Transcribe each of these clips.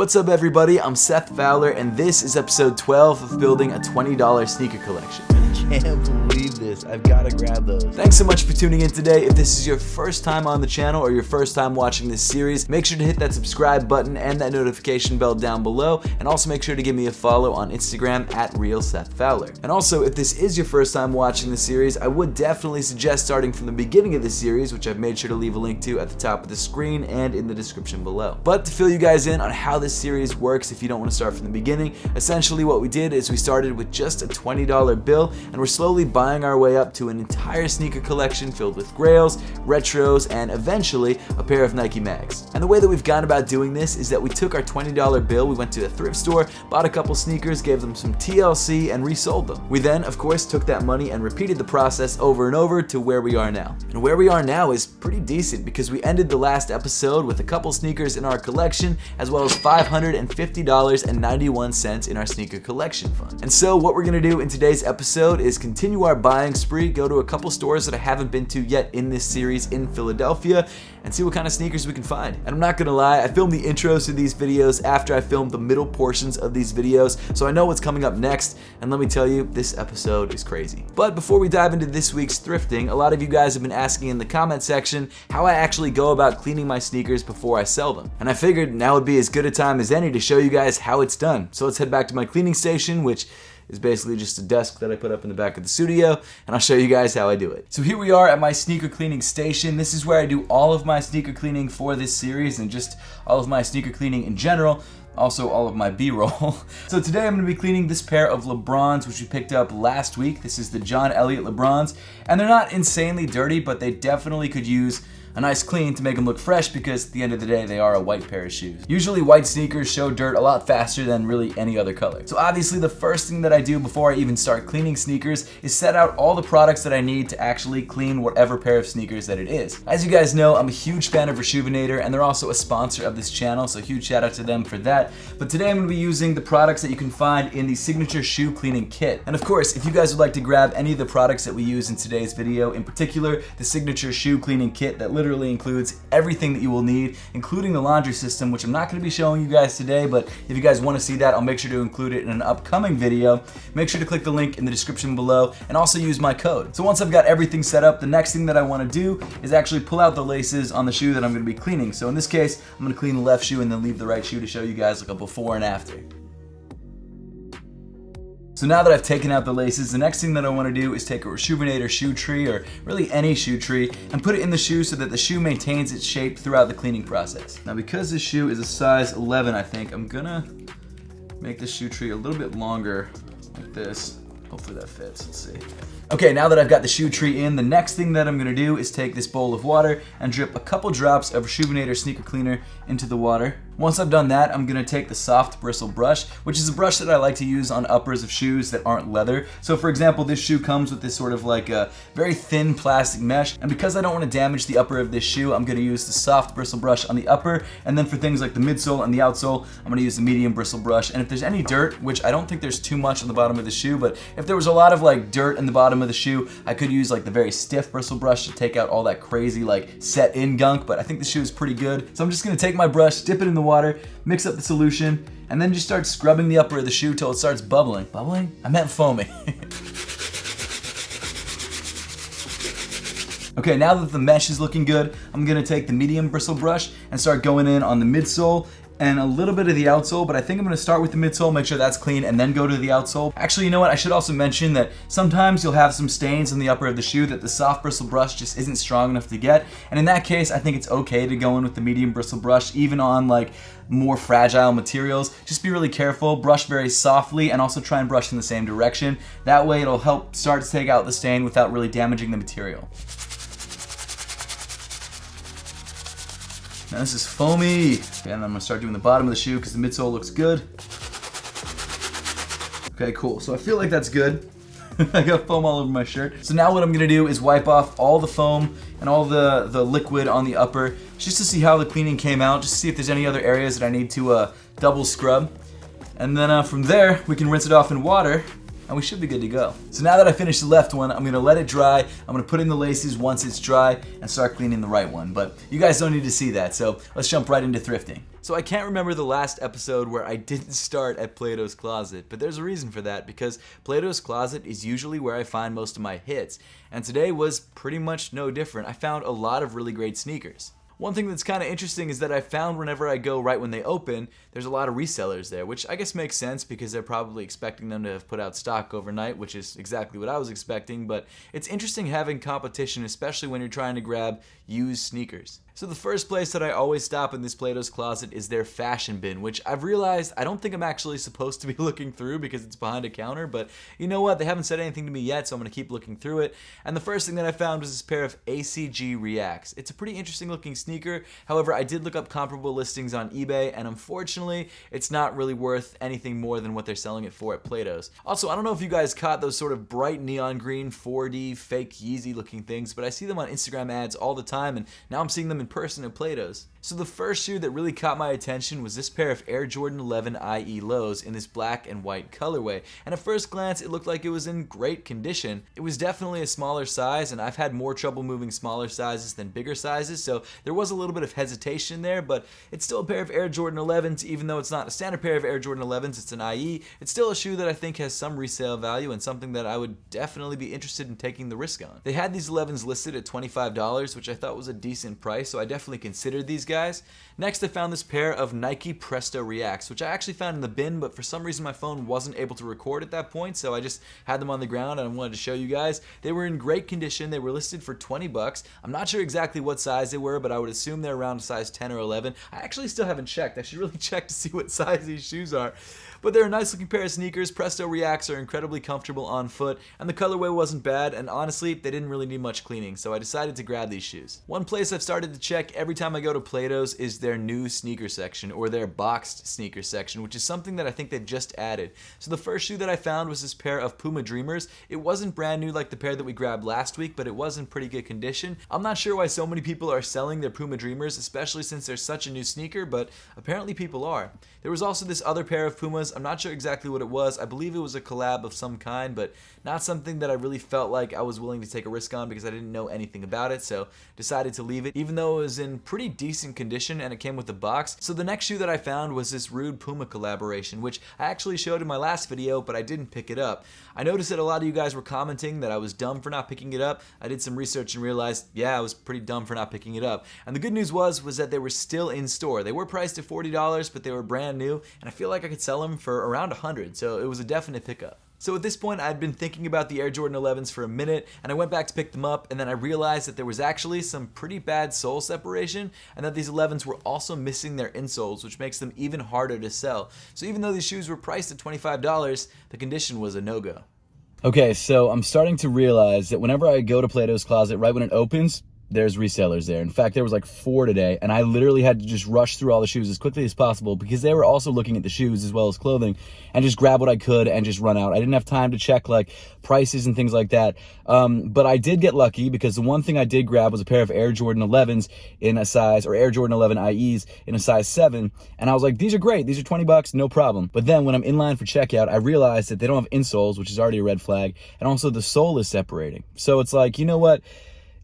What's up everybody, I'm Seth Fowler and this is episode 12 of building a $20 sneaker collection. I can't believe this. I've got to grab those. Thanks so much for tuning in today. If this is your first time on the channel or your first time watching this series, make sure to hit that subscribe button and that notification bell down below, and also make sure to give me a follow on Instagram at @RealSethFowler. And also, if this is your first time watching the series, I would definitely suggest starting from the beginning of the series, which I've made sure to leave a link to at the top of the screen and in the description below. But to fill you guys in on how this series works, if you don't want to start from the beginning, essentially what we did is we started with just a $20 bill, and we're slowly buying our way up to an entire sneaker collection filled with grails, retros, and eventually a pair of Nike mags. And the way that we've gone about doing this is that we took our $20 bill, we went to a thrift store, bought a couple sneakers, gave them some TLC, and resold them. We then, of course, took that money and repeated the process over and over to where we are now. And where we are now is pretty decent because we ended the last episode with a couple sneakers in our collection, as well as $550.91 in our sneaker collection fund. And so what we're gonna do in today's episode is continue our buying spree, go to a couple stores that I haven't been to yet in this series in Philadelphia, and see what kind of sneakers we can find. And I'm not gonna lie, I filmed the intros to these videos after I filmed the middle portions of these videos, so I know what's coming up next, and let me tell you, this episode is crazy. But before we dive into this week's thrifting, a lot of you guys have been asking in the comment section how I actually go about cleaning my sneakers before I sell them. And I figured now would be as good a time as any to show you guys how it's done. So let's head back to my cleaning station, which is basically just a desk that I put up in the back of the studio, and I'll show you guys how I do it. So here we are at my sneaker cleaning station. This is where I do all of my sneaker cleaning for this series and just all of my sneaker cleaning in general. Also all of my B-roll. So today I'm going to be cleaning this pair of LeBrons, which we picked up last week. This is the John Elliott LeBrons, and they're not insanely dirty, but they definitely could use a nice clean to make them look fresh because at the end of the day, they are a white pair of shoes. Usually white sneakers show dirt a lot faster than really any other color. So obviously the first thing that I do before I even start cleaning sneakers is set out all the products that I need to actually clean whatever pair of sneakers that it is. As you guys know, I'm a huge fan of Rejuvenator, and they're also a sponsor of this channel, so huge shout out to them for that. But today I'm gonna be using the products that you can find in the Signature Shoe Cleaning Kit. And of course, if you guys would like to grab any of the products that we use in today's video, in particular, the Signature Shoe Cleaning Kit that literally includes everything that you will need, including the laundry system, which I'm not going to be showing you guys today, but if you guys want to see that, I'll make sure to include it in an upcoming video. Make sure to click the link in the description below and also use my code. So once I've got everything set up, the next thing that I want to do is actually pull out the laces on the shoe that I'm going to be cleaning. So in this case, I'm going to clean the left shoe and then leave the right shoe to show you guys like a before and after. So now that I've taken out the laces, the next thing that I want to do is take a Rejuvenator shoe tree, or really any shoe tree, and put it in the shoe so that the shoe maintains its shape throughout the cleaning process. Now because this shoe is a size 11, I think, I'm gonna make the shoe tree a little bit longer like this. Hopefully that fits, let's see. Okay, now that I've got the shoe tree in, the next thing that I'm gonna do is take this bowl of water and drip a couple drops of Rejuvenator sneaker cleaner into the water. Once I've done that, I'm gonna take the soft bristle brush, which is a brush that I like to use on uppers of shoes that aren't leather. So for example, this shoe comes with this sort of like a very thin plastic mesh, and because I don't want to damage the upper of this shoe, I'm gonna use the soft bristle brush on the upper, and then for things like the midsole and the outsole, I'm gonna use the medium bristle brush. And if there's any dirt, which I don't think there's too much on the bottom of the shoe, but if there was a lot of like dirt in the bottom of the shoe, I could use like the very stiff bristle brush to take out all that crazy like set in gunk, but I think the shoe is pretty good. So I'm just gonna take my brush, dip it in the water, mix up the solution, and then just start scrubbing the upper of the shoe till it starts bubbling. Bubbling? I meant foaming. Okay, now that the mesh is looking good, I'm gonna take the medium bristle brush and start going in on the midsole and a little bit of the outsole, but I think I'm gonna start with the midsole, make sure that's clean, and then go to the outsole. Actually, you know what? I should also mention that sometimes you'll have some stains on the upper of the shoe that the soft bristle brush just isn't strong enough to get, and in that case, I think it's okay to go in with the medium bristle brush, even on like more fragile materials. Just be really careful, brush very softly, and also try and brush in the same direction. That way it'll help start to take out the stain without really damaging the material. Now this is foamy. Okay, and I'm gonna start doing the bottom of the shoe because the midsole looks good. Okay, cool. So I feel like that's good. I got foam all over my shirt. So now what I'm gonna do is wipe off all the foam and all the liquid on the upper, just to see how the cleaning came out, just to see if there's any other areas that I need to double scrub. And then from there, we can rinse it off in water and we should be good to go. So now that I finished the left one, I'm gonna let it dry. I'm gonna put in the laces once it's dry and start cleaning the right one. But you guys don't need to see that, so let's jump right into thrifting. So I can't remember the last episode where I didn't start at Plato's Closet, but there's a reason for that, because Plato's Closet is usually where I find most of my hits, and today was pretty much no different. I found a lot of really great sneakers. One thing that's kind of interesting is that I found whenever I go right when they open, there's a lot of resellers there, which I guess makes sense because they're probably expecting them to have put out stock overnight, which is exactly what I was expecting, but it's interesting having competition, especially when you're trying to grab used sneakers. So the first place that I always stop in this Plato's Closet is their fashion bin, which I've realized I don't think I'm actually supposed to be looking through because it's behind a counter, but you know what? They haven't said anything to me yet, so I'm going to keep looking through it. And the first thing that I found was this pair of ACG Reacts. It's a pretty interesting looking sneaker. However, I did look up comparable listings on eBay, and unfortunately, it's not really worth anything more than what they're selling it for at Plato's. Also, I don't know if you guys caught those sort of bright neon green 4D fake YEEZY looking things, but I see them on Instagram ads all the time, and now I'm seeing them in person at Plato's. So the first shoe that really caught my attention was this pair of Air Jordan 11 IE lows in this black and white colorway, and at first glance it looked like it was in great condition. It was definitely a smaller size, and I've had more trouble moving smaller sizes than bigger sizes, so there was a little bit of hesitation there, but it's still a pair of Air Jordan 11s. Even though it's not a standard pair of Air Jordan 11s, it's an IE, it's still a shoe that I think has some resale value and something that I would definitely be interested in taking the risk on. They had these 11s listed at $25, which I thought was a decent price, so I definitely considered these guys. Next, I found this pair of Nike Presto Reacts, which I actually found in the bin, but for some reason my phone wasn't able to record at that point, so I just had them on the ground and I wanted to show you guys. They were in great condition. They were listed for $20. I'm not sure exactly what size they were, but I would assume they're around size 10 or 11. I actually still haven't checked. I should really check to see what size these shoes are. But they're a nice looking pair of sneakers. Presto Reacts are incredibly comfortable on foot, and the colorway wasn't bad, and honestly, they didn't really need much cleaning, so I decided to grab these shoes. One place I've started to check every time I go to Plato's is their new sneaker section, or their boxed sneaker section, which is something that I think they've just added. So the first shoe that I found was this pair of Puma Dreamers. It wasn't brand new like the pair that we grabbed last week, but it was in pretty good condition. I'm not sure why so many people are selling their Puma Dreamers, especially since they're such a new sneaker, but apparently people are. There was also this other pair of Pumas. I'm not sure exactly what it was. I believe it was a collab of some kind, but not something that I really felt like I was willing to take a risk on because I didn't know anything about it, so decided to leave it, even though it was in pretty decent condition and it came with a box. So the next shoe that I found was this Rude Puma collaboration, which I actually showed in my last video, but I didn't pick it up. I noticed that a lot of you guys were commenting that I was dumb for not picking it up. I did some research and realized, yeah, I was pretty dumb for not picking it up. And the good news was that they were still in store. They were priced at $40, but they were brand new, and I feel like I could sell them for around $100, so it was a definite pickup. So at this point, I'd been thinking about the Air Jordan 11s for a minute, and I went back to pick them up, and then I realized that there was actually some pretty bad sole separation, and that these 11s were also missing their insoles, which makes them even harder to sell. So even though these shoes were priced at $25, the condition was a no-go. Okay, so I'm starting to realize that whenever I go to Plato's Closet, right when it opens, there's resellers there. In fact, there was like 4 today, and I literally had to just rush through all the shoes as quickly as possible because they were also looking at the shoes as well as clothing and just grab what I could and just run out. I didn't have time to check like prices and things like that. But I did get lucky because the one thing I did grab was a pair of Air Jordan 11s in a size, or Air Jordan 11 IEs in a size 7. And I was like, these are great. These are $20, no problem. But then when I'm in line for checkout, I realized that they don't have insoles, which is already a red flag. And also the sole is separating. So it's like, you know what?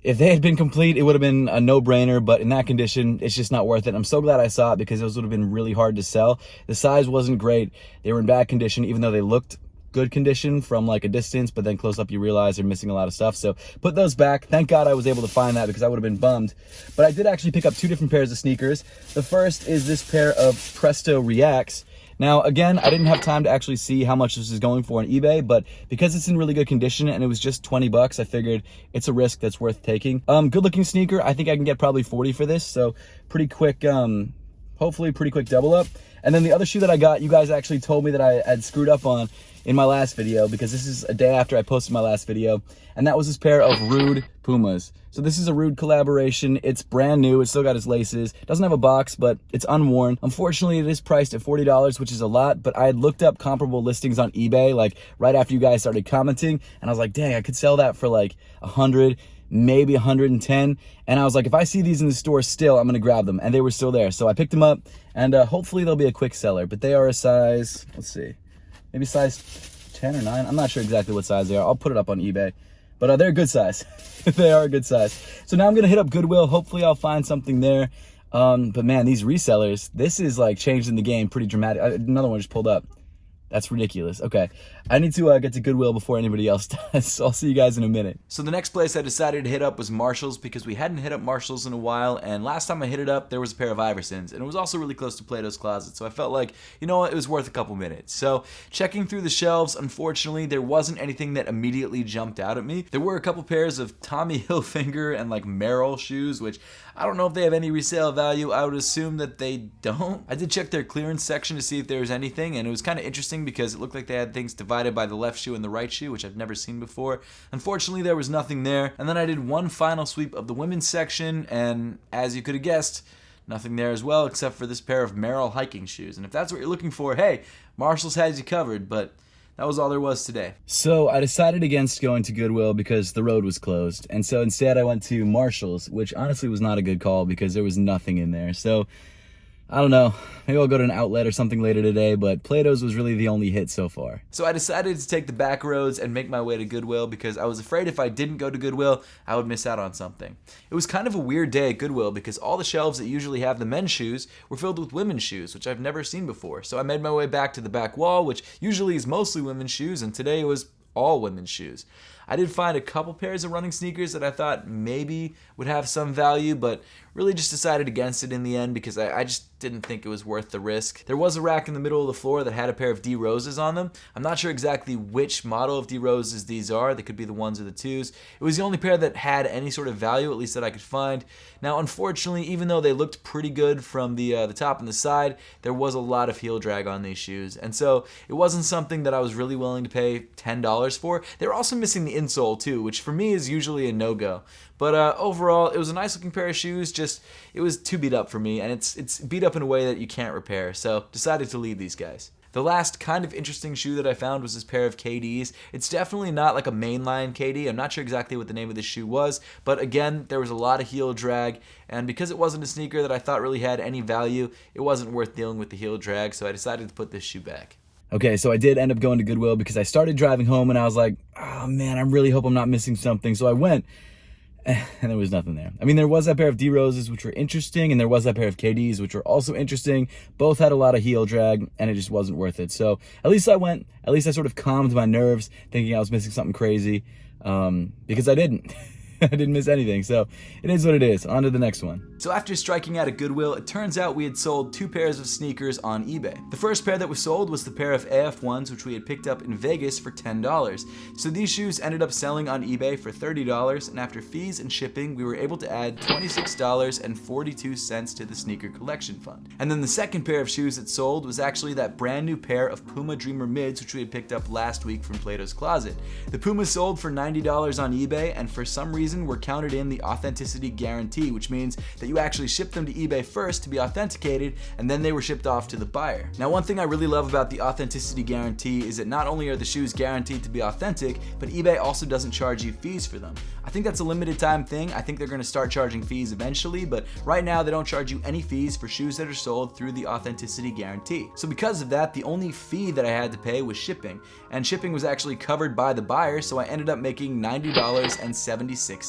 If they had been complete, it would have been a no-brainer, but in that condition, it's just not worth it. I'm so glad I saw it because those would have been really hard to sell. The size wasn't great. They were in bad condition, even though they looked good condition from like a distance, but then close up you realize they're missing a lot of stuff. So put those back. Thank God I was able to find that because I would have been bummed. But I did actually pick up 2 different pairs of sneakers. The first is this pair of Presto Reacts. Now, again, I didn't have time to actually see how much this is going for on eBay, but because it's in really good condition and it was just $20, I figured it's a risk that's worth taking. Good looking sneaker. I think I can get probably 40 for this, so pretty quick, hopefully pretty quick double up. And then the other shoe that I got, you guys actually told me that I had screwed up on in my last video because this is a day after I posted my last video, and that was this pair of Rude Pumas. So this is a Rude collaboration. It's brand new. It's still got its laces. Doesn't have a box, but it's unworn. Unfortunately, it is priced at $40, which is a lot, but I had looked up comparable listings on eBay like right after you guys started commenting, and I was like, dang, I could sell that for like 100, maybe 110. And I was like, if I see these in the store still, I'm gonna grab them. And they were still there. So I picked them up, and hopefully they'll be a quick seller. But they are a size, let's see, maybe size 10 or 9. I'm not sure exactly what size they are. I'll put it up on eBay. But they're a good size. They are a good size. So now I'm going to hit up Goodwill. Hopefully I'll find something there. But man, these resellers, this is like changing the game pretty dramatic. Another one just pulled up. That's ridiculous. Okay, I need to get to Goodwill before anybody else does, so I'll see you guys in a minute. So the next place I decided to hit up was Marshall's because we hadn't hit up Marshall's in a while, and last time I hit it up, there was a pair of Iversons, and it was also really close to Plato's Closet, so I felt like, you know what, it was worth a couple minutes. So checking through the shelves, unfortunately, there wasn't anything that immediately jumped out at me. There were a couple pairs of Tommy Hilfiger and like Merrell shoes, which I don't know if they have any resale value. I would assume that they don't. I did check their clearance section to see if there was anything, and it was kind of interesting because it looked like they had things divided by the left shoe and the right shoe, which I've never seen before. Unfortunately, there was nothing there. And then I did one final sweep of the women's section, and as you could have guessed, nothing there as well, except for this pair of Merrell hiking shoes. And if that's what you're looking for, hey, Marshall's has you covered, but that was all there was today. So I decided against going to Goodwill because the road was closed. And so instead I went to Marshall's, which honestly was not a good call because there was nothing in there. So I don't know, maybe I'll go to an outlet or something later today, but Plato's was really the only hit so far. So I decided to take the back roads and make my way to Goodwill because I was afraid if I didn't go to Goodwill, I would miss out on something. It was kind of a weird day at Goodwill because all the shelves that usually have the men's shoes were filled with women's shoes, which I've never seen before. So I made my way back to the back wall, which usually is mostly women's shoes, and today it was all women's shoes. I did find a couple pairs of running sneakers that I thought maybe would have some value, but really just decided against it in the end because I just didn't think it was worth the risk. There was a rack in the middle of the floor that had a pair of D Roses on them. I'm not sure exactly which model of D Roses these are. They could be the 1s or the 2s. It was the only pair that had any sort of value, at least that I could find. Now, unfortunately, even though they looked pretty good from the top and the side, there was a lot of heel drag on these shoes. And so it wasn't something that I was really willing to pay $10 for. They were also missing the insole too, which for me is usually a no-go. But overall, it was a nice looking pair of shoes, just it was too beat up for me, and it's beat up in a way that you can't repair, so decided to leave these guys. The last kind of interesting shoe that I found was this pair of KDs. It's definitely not like a mainline KD. I'm not sure exactly what the name of this shoe was, but again, there was a lot of heel drag, and because it wasn't a sneaker that I thought really had any value, it wasn't worth dealing with the heel drag, so I decided to put this shoe back. Okay, so I did end up going to Goodwill because I started driving home and I was like, oh man, I really hope I'm not missing something. So I went and there was nothing there. I mean, there was that pair of D Roses, which were interesting, and there was that pair of KDs, which were also interesting. Both had a lot of heel drag, and it just wasn't worth it. So at least I went. At least I sort of calmed my nerves, thinking I was missing something crazy, because I didn't. I didn't miss anything, so it is what it is. On to the next one. So after striking out at Goodwill, it turns out we had sold 2 pairs of sneakers on eBay. The first pair that was sold was the pair of AF1s, which we had picked up in Vegas for $10. So these shoes ended up selling on eBay for $30, and after fees and shipping, we were able to add $26.42 to the sneaker collection fund. And then the second pair of shoes that sold was actually that brand new pair of Puma Dreamer mids, which we had picked up last week from Plato's Closet. The Puma sold for $90 on eBay, and for some reason, were counted in the authenticity guarantee, which means that you actually ship them to eBay first to be authenticated, and then they were shipped off to the buyer. Now, one thing I really love about the authenticity guarantee is that not only are the shoes guaranteed to be authentic, but eBay also doesn't charge you fees for them. I think that's a limited time thing. I think they're going to start charging fees eventually, but right now they don't charge you any fees for shoes that are sold through the authenticity guarantee. So because of that, the only fee that I had to pay was shipping, and shipping was actually covered by the buyer, so I ended up making $90.76.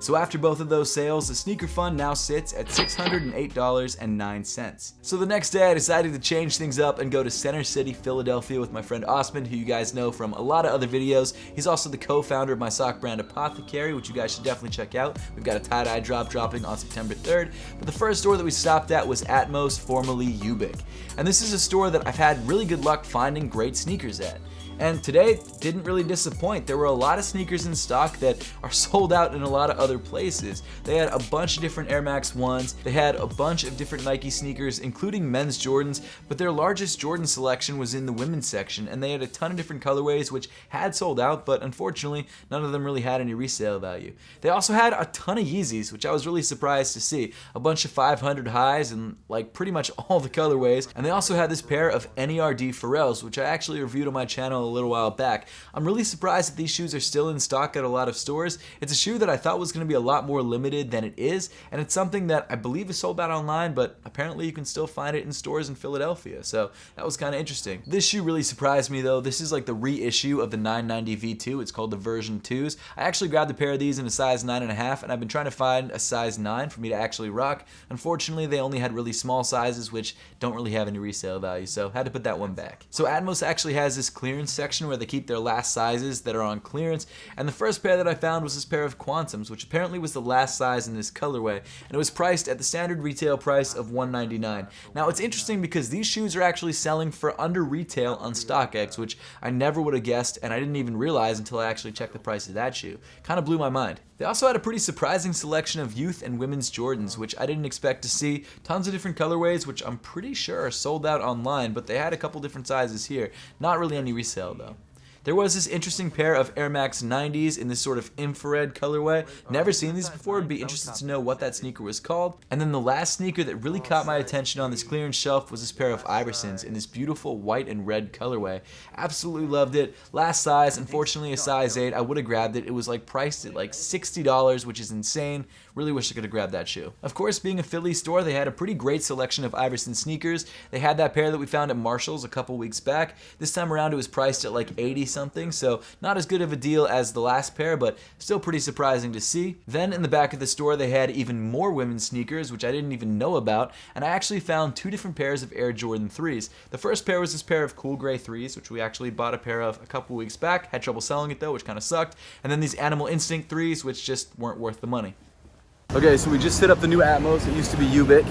So after both of those sales, the sneaker fund now sits at $608.09. So the next day I decided to change things up and go to Center City, Philadelphia with my friend Osman, who you guys know from a lot of other videos. He's also the co-founder of my sock brand Apothecary, which you guys should definitely check out. We've got a tie-dye drop dropping on September 3rd. But the first store that we stopped at was Atmos, formerly Ubik. And this is a store that I've had really good luck finding great sneakers at. And today didn't really disappoint. There were a lot of sneakers in stock that are sold out in a lot of other places. They had a bunch of different Air Max 1s. They had a bunch of different Nike sneakers, including men's Jordans, but their largest Jordan selection was in the women's section, and they had a ton of different colorways which had sold out, but unfortunately, none of them really had any resale value. They also had a ton of Yeezys, which I was really surprised to see. A bunch of 500 highs and like pretty much all the colorways. And they also had this pair of NERD Pharrells, which I actually reviewed on my channel a little while back. I'm really surprised that these shoes are still in stock at a lot of stores. It's a shoe that I thought was going to be a lot more limited than it is, and it's something that I believe is sold out online, but apparently you can still find it in stores in Philadelphia, so that was kind of interesting. This shoe really surprised me though. This is like the reissue of the 990 V2. It's called the version 2s. I actually grabbed a pair of these in a size 9.5, and I've been trying to find a size 9 for me to actually rock. Unfortunately, they only had really small sizes, which don't really have any resale value, so had to put that one back. So Atmos actually has this clearance section where they keep their last sizes that are on clearance, and the first pair that I found was this pair of Quantums, which apparently was the last size in this colorway, and it was priced at the standard retail price of $199. Now it's interesting because these shoes are actually selling for under retail on StockX, which I never would have guessed, and I didn't even realize until I actually checked the price of that shoe. Kind of blew my mind. They also had a pretty surprising selection of youth and women's Jordans, which I didn't expect to see. Tons of different colorways, which I'm pretty sure are sold out online, but they had a couple different sizes here. Not really any resale though. There was this interesting pair of Air Max 90s in this sort of infrared colorway. Never seen these before, would be interested to know what that sneaker was called. And then the last sneaker that really caught my attention on this clearance shelf was this pair of Iversons in this beautiful white and red colorway. Absolutely loved it. Last size, unfortunately a size 8. I would have grabbed it. It was like priced at like $60, which is insane. Really wish I could have grabbed that shoe. Of course, being a Philly store, they had a pretty great selection of Iverson sneakers. They had that pair that we found at Marshall's a couple weeks back. This time around it was priced at like 80 something, so not as good of a deal as the last pair, but still pretty surprising to see. Then in the back of the store they had even more women's sneakers, which I didn't even know about, and I actually found 2 different pairs of Air Jordan 3s. The first pair was this pair of cool gray 3s, which we actually bought a pair of a couple weeks back. Had trouble selling it though, which kind of sucked. And then these Animal Instinct 3s, which just weren't worth the money. Okay, so we just hit up the new Atmos. It used to be Ubik.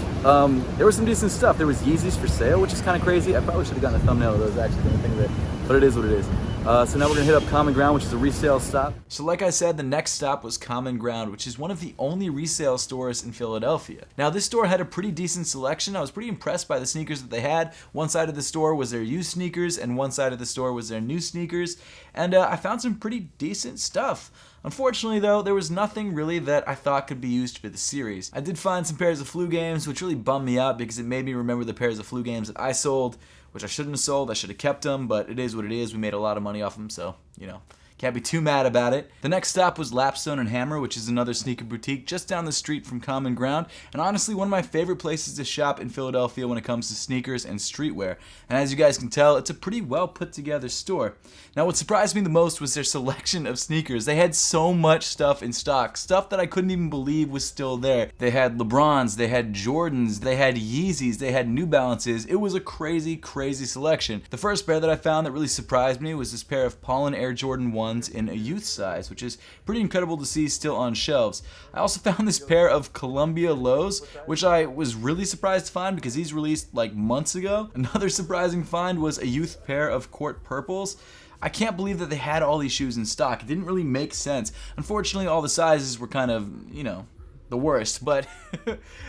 There was some decent stuff. There was YEEZYs for sale, which is kind of crazy. I probably should have gotten a thumbnail of those actually, didn't think of it. But it is what it is. So now we're gonna hit up Common Ground, which is a resale stop. So like I said, the next stop was Common Ground, which is one of the only resale stores in Philadelphia. Now this store had a pretty decent selection. I was pretty impressed by the sneakers that they had. One side of the store was their used sneakers, and one side of the store was their new sneakers. And I found some pretty decent stuff. Unfortunately though, there was nothing really that I thought could be used for the series. I did find some pairs of Flu Games, which really bummed me out because it made me remember the pairs of Flu Games that I sold, which I shouldn't have sold. I should have kept them, but it is what it is. We made a lot of money off them, so, you know. Can't be too mad about it. The next stop was Lapstone and Hammer, which is another sneaker boutique just down the street from Common Ground, and honestly one of my favorite places to shop in Philadelphia when it comes to sneakers and streetwear. And as you guys can tell, it's a pretty well put together store. Now what surprised me the most was their selection of sneakers. They had so much stuff in stock, stuff that I couldn't even believe was still there. They had LeBrons, they had Jordans, they had Yeezys, they had New Balances. It was a crazy, crazy selection. The first pair that I found that really surprised me was this pair of Pollen Air Jordan 1s in a youth size, which is pretty incredible to see still on shelves. I also found this pair of Columbia Lows, which I was really surprised to find because these released like months ago. Another surprising find was a youth pair of Court Purples. I can't believe that they had all these shoes in stock. It didn't really make sense. Unfortunately, all the sizes were kind of, you know, the worst, but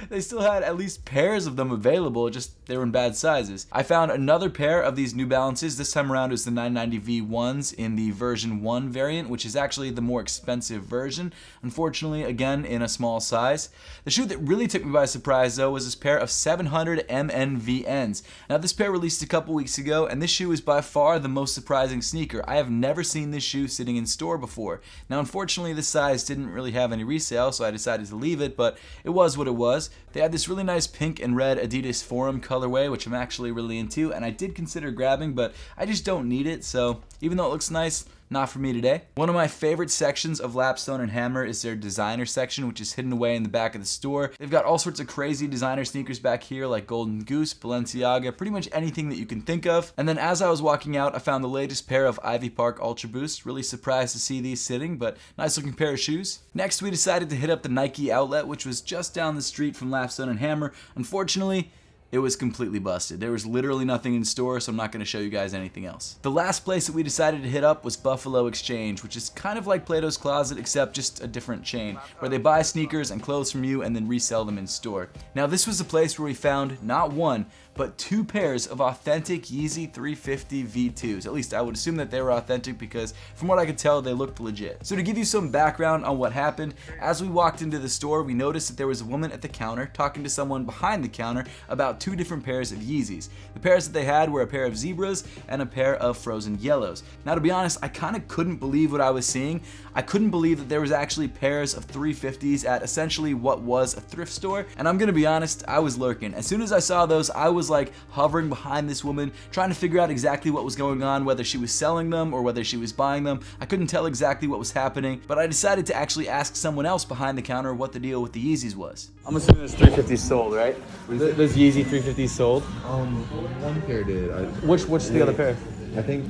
they still had at least pairs of them available, just they were in bad sizes. I found another pair of these New Balances. This time around it was the 990 V1s in the version 1 variant, which is actually the more expensive version. Unfortunately, again, in a small size. The shoe that really took me by surprise, though, was this pair of 700 MNVNs. Now, this pair released a couple weeks ago, and this shoe is by far the most surprising sneaker. I have never seen this shoe sitting in store before. Now, unfortunately, this size didn't really have any resale, so I decided to leave it, but it was what it was. They had this really nice pink and red Adidas Forum colorway, which I'm actually really into, and I did consider grabbing, but I just don't need it, so even though it looks nice, not for me today. One of my favorite sections of Lapstone and Hammer is their designer section, which is hidden away in the back of the store. They've got all sorts of crazy designer sneakers back here, like Golden Goose, Balenciaga, pretty much anything that you can think of. And then as I was walking out, I found the latest pair of Ivy Park Ultra Boost. Really surprised to see these sitting, but nice looking pair of shoes. Next, we decided to hit up the Nike outlet, which was just down the street from Lapstone and Hammer. Unfortunately, it was completely busted. There was literally nothing in store, so I'm not going to show you guys anything else. The last place that we decided to hit up was Buffalo Exchange, which is kind of like Plato's Closet, except just a different chain, where they buy sneakers and clothes from you and then resell them in store. Now, this was a place where we found not one, but 2 pairs of authentic YEEZY 350 V2s. At least I would assume that they were authentic because from what I could tell, they looked legit. So to give you some background on what happened, as we walked into the store, we noticed that there was a woman at the counter talking to someone behind the counter about out 2 different pairs of Yeezys. The pairs that they had were a pair of zebras and a pair of frozen yellows. Now, to be honest, I kind of couldn't believe what I was seeing. I couldn't believe that there was actually pairs of 350's at essentially what was a thrift store, and I'm gonna be honest, I was lurking. As soon as I saw those, I was like hovering behind this woman, trying to figure out exactly what was going on, whether she was selling them or whether she was buying them. I couldn't tell exactly what was happening, but I decided to actually ask someone else behind the counter what the deal with the Yeezys was. I'm assuming there's 350's sold, right? There's Yeezy 350's sold. One pair did. What's the other pair? I think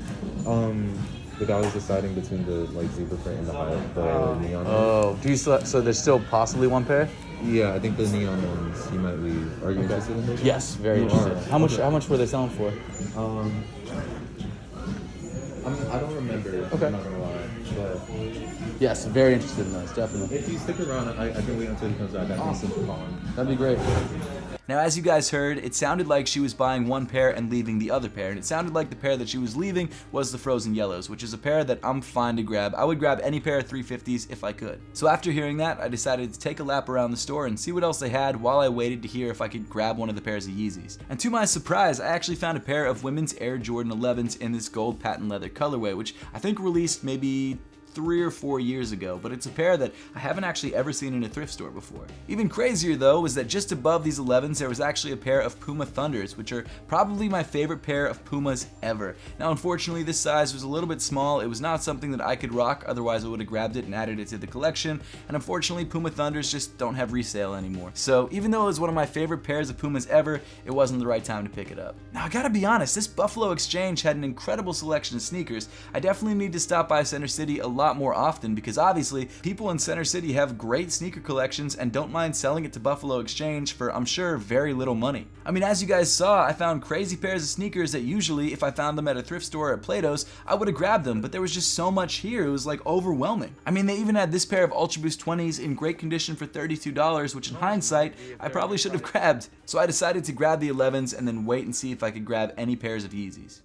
the guy was deciding between the zebra print and the neon. Oh, so there's still possibly one pair? Yeah, I think the neon ones you might leave. Are you interested in those? Yes, very interested. How much were they selling for? I don't remember. Okay. I'm not gonna lie, but Yes, very interested in those, definitely. if you stick around, I can wait until he comes back. I can Awesome. simply call him. That'd be great. Now, as you guys heard, it sounded like she was buying one pair and leaving the other pair, and it sounded like the pair that she was leaving was the frozen yellows, which is a pair that I'm fine to grab. I would grab any pair of 350's if I could. So after hearing that, I decided to take a lap around the store and see what else they had while I waited to hear if I could grab one of the pairs of Yeezys. And to my surprise, I actually found a pair of women's Air Jordan 11s in this gold patent leather colorway, which I think released maybe 3 or 4 years ago, but it's a pair that I haven't actually ever seen in a thrift store before. Even crazier though was that just above these 11s there was actually a pair of Puma Thunders, which are probably my favorite pair of Pumas ever. Now unfortunately this size was a little bit small, it was not something that I could rock, otherwise I would have grabbed it and added it to the collection, and unfortunately Puma Thunders just don't have resale anymore. So even though it was one of my favorite pairs of Pumas ever, it wasn't the right time to pick it up. Now I gotta be honest, this Buffalo Exchange had an incredible selection of sneakers. I definitely need to stop by Center City a lot more often because obviously people in Center City have great sneaker collections and don't mind selling it to Buffalo Exchange for, I'm sure, very little money. I mean, as you guys saw, I found crazy pairs of sneakers that usually if I found them at a thrift store or at Plato's, I would have grabbed them, but there was just so much here, it was like overwhelming. I mean, they even had this pair of Ultra Boost 20s in great condition for $32, which in hindsight, I probably should have grabbed. So I decided to grab the 11s and then wait and see if I could grab any pairs of Yeezys.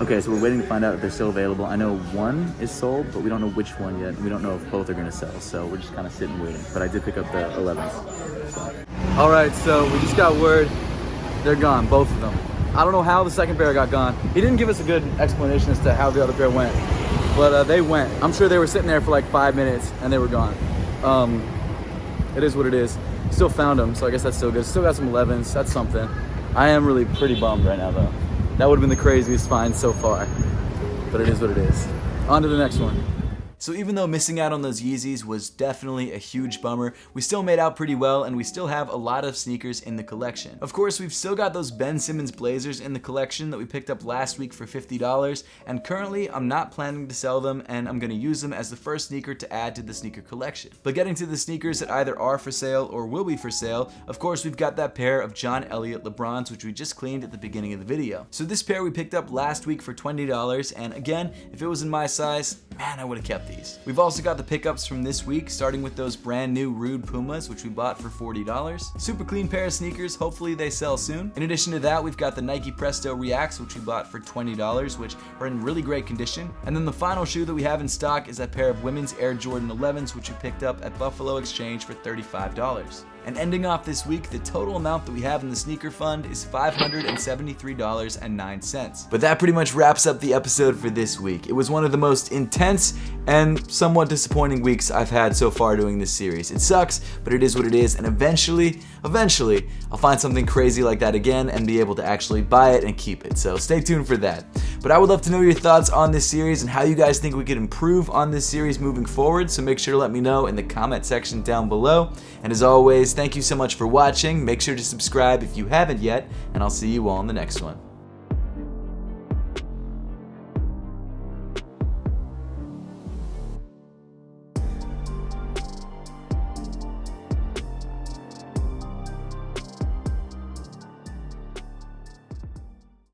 Okay, so we're waiting to find out if they're still available. I know one is sold, but we don't know which one yet. We don't know if both are gonna sell, so we're just kind of sitting waiting. But I did pick up the 11s. So. All right, so we just got word they're gone, both of them. I don't know how the second pair got gone. He didn't give us a good explanation as to how the other pair went, but they went. I'm sure they were sitting there for like 5 minutes and they were gone. It is what it is. Still found them, so I guess that's still good. Still got some 11s, that's something. I am really pretty bummed right now though. That would have been the craziest find so far, but it is what it is. On to the next one. So even though missing out on those Yeezys was definitely a huge bummer, we still made out pretty well and we still have a lot of sneakers in the collection. Of course, we've still got those Ben Simmons Blazers in the collection that we picked up last week for $50, and currently I'm not planning to sell them and I'm going to use them as the first sneaker to add to the sneaker collection. But getting to the sneakers that either are for sale or will be for sale, of course we've got that pair of John Elliott LeBrons which we just cleaned at the beginning of the video. So this pair we picked up last week for $20, and again, if it was in my size, man, I would have kept these. We've also got the pickups from this week, starting with those brand new Rude Pumas, which we bought for $40. Super clean pair of sneakers, hopefully they sell soon. In addition to that, we've got the Nike Presto Reacts, which we bought for $20, which are in really great condition. And then the final shoe that we have in stock is that pair of women's Air Jordan 11s, which we picked up at Buffalo Exchange for $35. And ending off this week, the total amount that we have in the sneaker fund is $573.09. But that pretty much wraps up the episode for this week. It was one of the most intense and somewhat disappointing weeks I've had so far doing this series. It sucks, but it is what it is, and eventually, I'll find something crazy like that again and be able to actually buy it and keep it. So stay tuned for that. But I would love to know your thoughts on this series and how you guys think we could improve on this series moving forward, so make sure to let me know in the comment section down below. And as always, thank you so much for watching. Make sure to subscribe if you haven't yet, and I'll see you all in the next one.